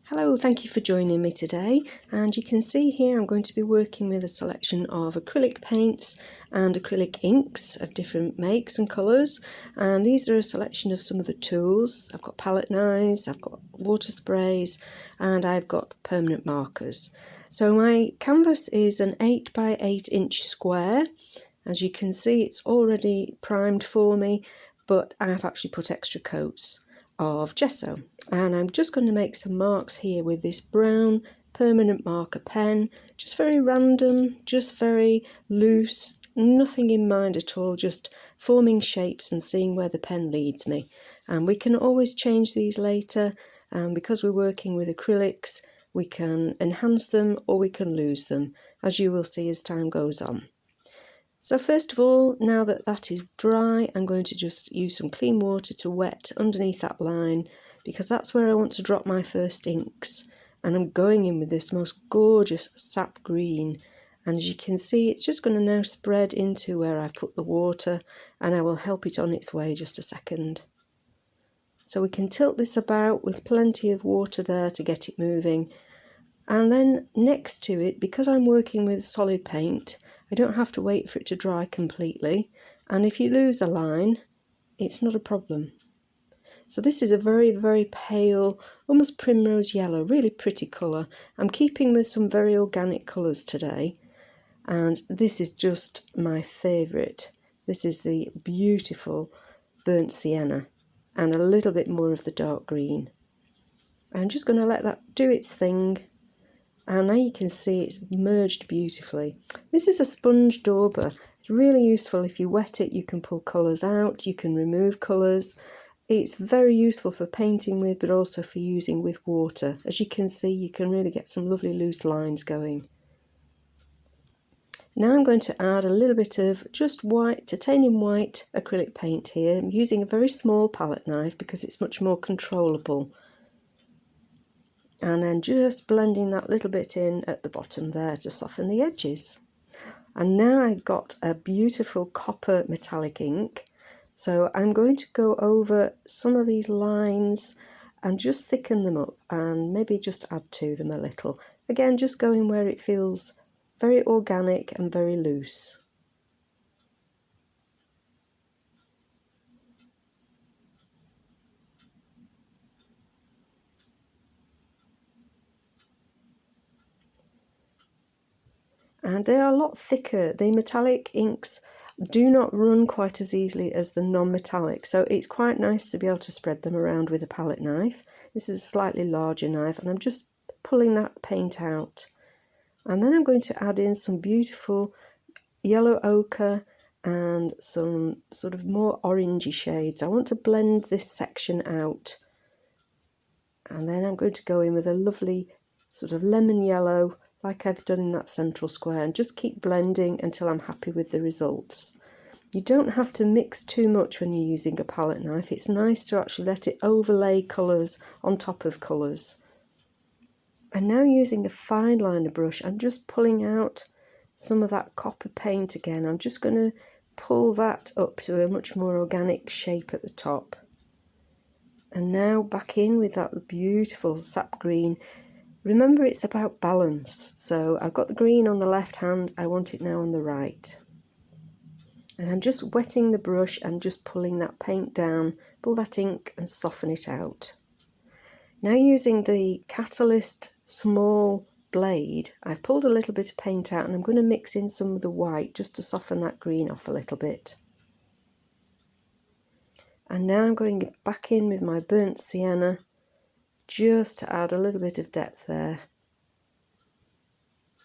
Hello, thank you for joining me today, and you can see here I'm going to be working with a selection of acrylic paints and acrylic inks of different makes and colours, and these are a selection of some of the tools. I've got palette knives, I've got water sprays, and I've got permanent markers. So my canvas is an 8 by 8 inch square. As you can see, it's already primed for me, but I've actually put extra coats of gesso, and I'm just going to make some marks here with this brown permanent marker pen, just very random, just very loose, nothing in mind at all, just forming shapes and seeing where the pen leads me. And we can always change these later, and because we're working with acrylics we can enhance them or we can lose them, as you will see as time goes on. So first of all, now that that is dry, I'm going to just use some clean water to wet underneath that line, because that's where I want to drop my first inks. And I'm going in with this most gorgeous sap green. And as you can see, it's just going to now spread into where I put the water, and I will help it on its way just a second. So we can tilt this about with plenty of water there to get it moving. And then next to it, because I'm working with solid paint, I don't have to wait for it to dry completely, and if you lose a line, it's not a problem. So this is a very, very pale, almost primrose yellow, really pretty colour. I'm keeping with some very organic colours today, and this is just my favourite. This is the beautiful Burnt Sienna, and a little bit more of the dark green. I'm just going to let that do its thing. And now you can see it's merged beautifully. This is a sponge dauber. It's really useful. If you wet it, you can pull colours out, you can remove colours. It's very useful for painting with, but also for using with water. As you can see, you can really get some lovely loose lines going. Now I'm going to add a little bit of just white, titanium white acrylic paint here. I'm using a very small palette knife because it's much more controllable. And then just blending that little bit in at the bottom there to soften the edges. And now I've got a beautiful copper metallic ink, so I'm going to go over some of these lines and just thicken them up and maybe just add to them a little. Again, just going where it feels very organic and very loose. And they are a lot thicker. The metallic inks do not run quite as easily as the non-metallic, so it's quite nice to be able to spread them around with a palette knife. This is a slightly larger knife, and I'm just pulling that paint out. And then I'm going to add in some beautiful yellow ochre and some sort of more orangey shades. I want to blend this section out. And then I'm going to go in with a lovely sort of lemon yellow, like I've done in that central square, and just keep blending until I'm happy with the results. You don't have to mix too much when you're using a palette knife. It's nice to actually let it overlay colours on top of colours. And now using a fine liner brush, I'm just pulling out some of that copper paint again. I'm just going to pull that up to a much more organic shape at the top. And now back in with that beautiful sap green. Remember, it's about balance, so I've got the green on the left hand, I want it now on the right. And I'm just wetting the brush and just pulling that paint down, pull that ink and soften it out. Now using the Catalyst small blade, I've pulled a little bit of paint out and I'm going to mix in some of the white just to soften that green off a little bit. And now I'm going back in with my Burnt Sienna, just to add a little bit of depth there.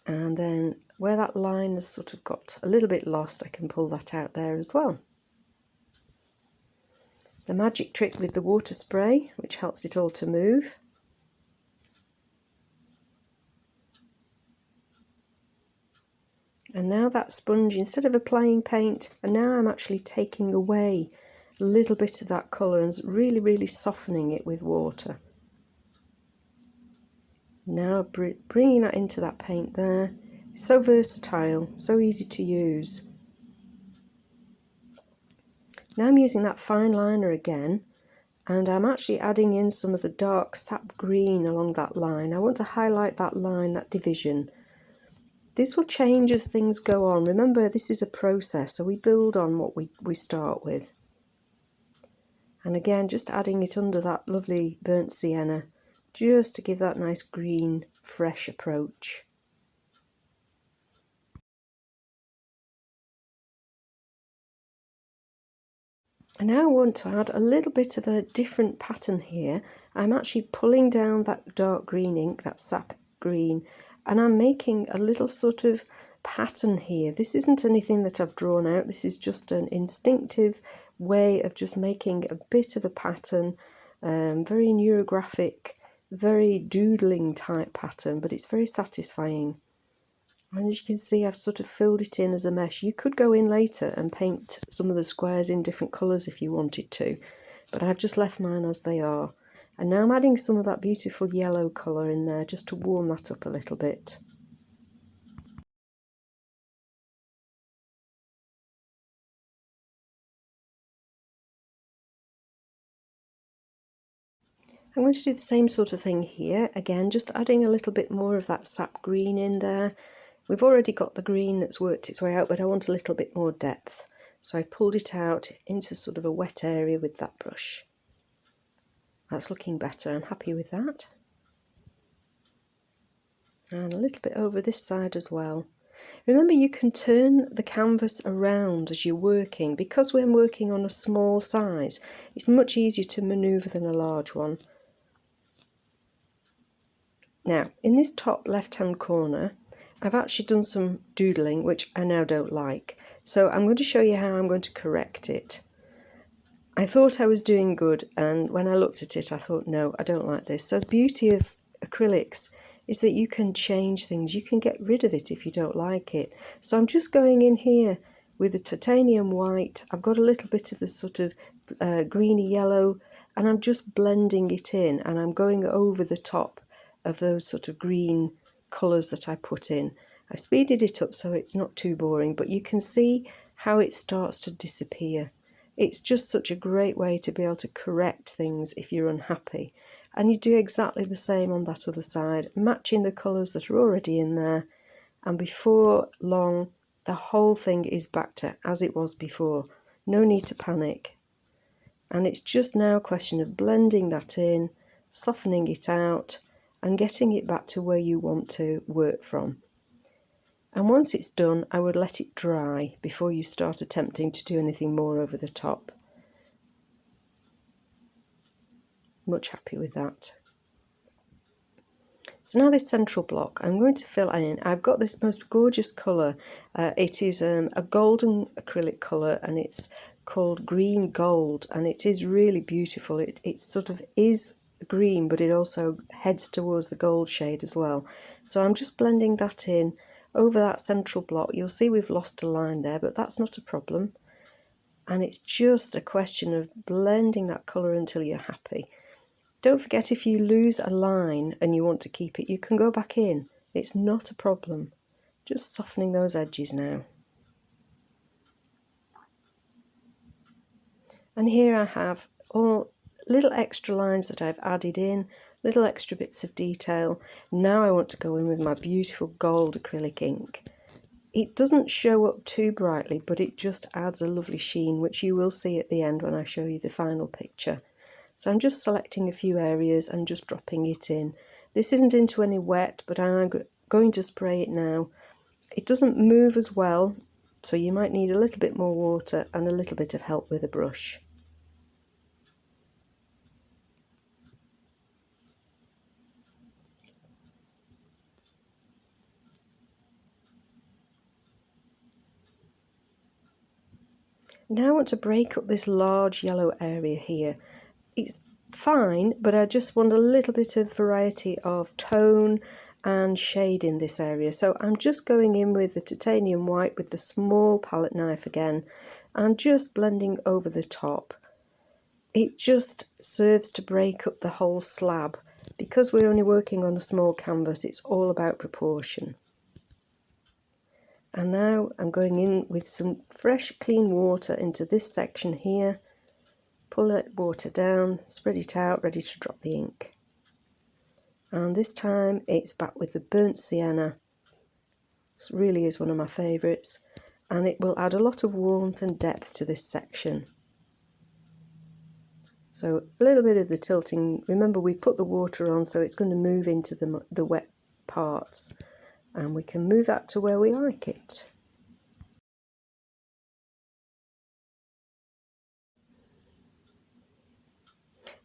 And then where that line has sort of got a little bit lost, I can pull that out there as well. The magic trick with the water spray, which helps it all to move. And now that sponge, instead of applying paint, and now I'm actually taking away a little bit of that colour and really, really softening it with water. Now bringing that into that paint there. It's so versatile, so easy to use. Now I'm using that fine liner again, And I'm actually adding in some of the dark sap green along that line. I want to highlight that line, that division. This will change as things go on. Remember, this is a process, so we build on what we start with. And again, just adding it under that lovely burnt sienna, just to give that nice green, fresh approach. I now want to add a little bit of a different pattern here. I'm actually pulling down that dark green ink, that sap green, and I'm making a little sort of pattern here. This isn't anything that I've drawn out, this is just an instinctive way of just making a bit of a pattern, very neurographic, very doodling type pattern, but it's very satisfying. And as you can see, I've sort of filled it in as a mesh. You could go in later and paint some of the squares in different colours if you wanted to, but I've just left mine as they are. And now I'm adding some of that beautiful yellow colour in there just to warm that up a little bit. I'm going to do the same sort of thing here, again just adding a little bit more of that sap green in there. We've already got the green that's worked its way out, but I want a little bit more depth. So I pulled it out into sort of a wet area with that brush. That's looking better, I'm happy with that. And a little bit over this side as well. Remember, you can turn the canvas around as you're working. Because we're working on a small size, it's much easier to manoeuvre than a large one. Now, in this top left-hand corner, I've actually done some doodling, which I now don't like. So I'm going to show you how I'm going to correct it. I thought I was doing good, and when I looked at it, I thought, no, I don't like this. So the beauty of acrylics is that you can change things. You can get rid of it if you don't like it. So I'm just going in here with the titanium white. I've got a little bit of the sort of greeny yellow, and I'm just blending it in, and I'm going over the top of those sort of green colours that I put in. I speeded it up so it's not too boring, but you can see how it starts to disappear. It's just such a great way to be able to correct things if you're unhappy. And you do exactly the same on that other side, matching the colours that are already in there, and before long the whole thing is back to as it was before. No need to panic. And it's just now a question of blending that in, softening it out, and getting it back to where you want to work from. And once it's done, I would let it dry before you start attempting to do anything more over the top. Much happy with that. So now this central block, I'm going to fill in. I've got this most gorgeous colour. It is a golden acrylic colour, and it's called green gold, and it is really beautiful. It sort of is green, but it also heads towards the gold shade as well. So I'm just blending that in over that central block. You'll see we've lost a line there, but that's not a problem. And it's just a question of blending that colour until you're happy. Don't forget, if you lose a line and you want to keep it, you can go back in. It's not a problem. Just softening those edges now. And here I have all little extra lines that I've added in, little extra bits of detail. Now I want to go in with my beautiful gold acrylic ink. It doesn't show up too brightly, but it just adds a lovely sheen, which you will see at the end when I show you the final picture. So I'm just selecting a few areas and just dropping it in. This isn't into any wet, but I'm going to spray it now. It doesn't move as well, so you might need a little bit more water and a little bit of help with a brush. Now I want to break up this large yellow area here. It's fine, but I just want a little bit of variety of tone and shade in this area. So I'm just going in with the titanium white with the small palette knife again and just blending over the top. It just serves to break up the whole slab. Because we're only working on a small canvas, it's all about proportion. And now I'm going in with some fresh clean water into this section here, pull that water down, spread it out, ready to drop the ink. And this time it's back with the Burnt Sienna. It really is one of my favourites, and it will add a lot of warmth and depth to this section. So a little bit of the tilting, remember we put the water on, so it's going to move into the wet parts, and we can move that to where we like it.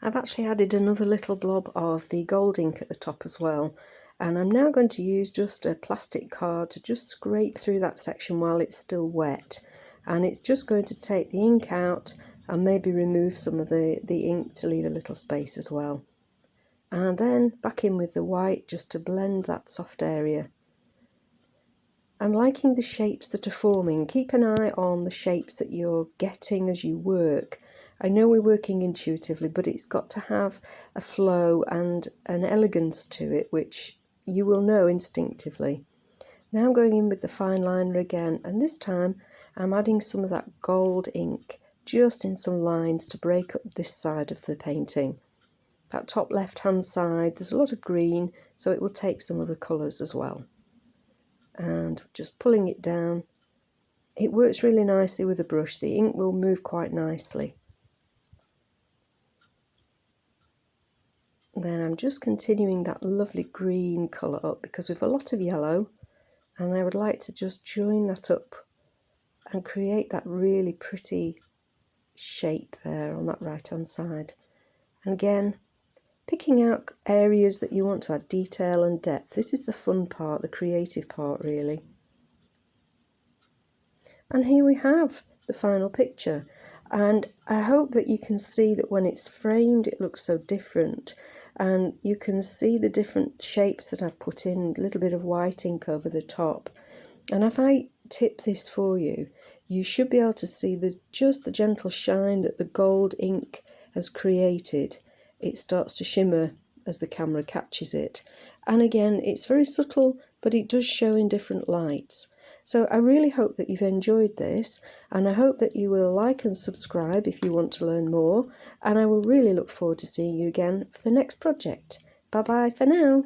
I've actually added another little blob of the gold ink at the top as well, and I'm now going to use just a plastic card to just scrape through that section while it's still wet, and it's just going to take the ink out and maybe remove some of the ink to leave a little space as well. And then back in with the white just to blend that soft area. I'm liking the shapes that are forming. Keep an eye on the shapes that you're getting as you work. I know we're working intuitively, but it's got to have a flow and an elegance to it, which you will know instinctively. Now I'm going in with the fine liner again, and this time I'm adding some of that gold ink just in some lines to break up this side of the painting. That top left hand side, there's a lot of green, so it will take some other colours as well. And just pulling it down, it works really nicely with a brush. The ink will move quite nicely. Then I'm just continuing that lovely green colour up because we've a lot of yellow, and I would like to just join that up and create that really pretty shape there on that right hand side. And again, picking out areas that you want to add detail and depth. This is the fun part, the creative part really. And here we have the final picture, and I hope that you can see that when it's framed it looks so different, and you can see the different shapes that I've put in, a little bit of white ink over the top. And if I tip this for you, you should be able to see just the gentle shine that the gold ink has created. It starts to shimmer as the camera catches it. And again, it's very subtle, but it does show in different lights. So I really hope that you've enjoyed this, and I hope that you will like and subscribe if you want to learn more, and I will really look forward to seeing you again for the next project. Bye bye for now.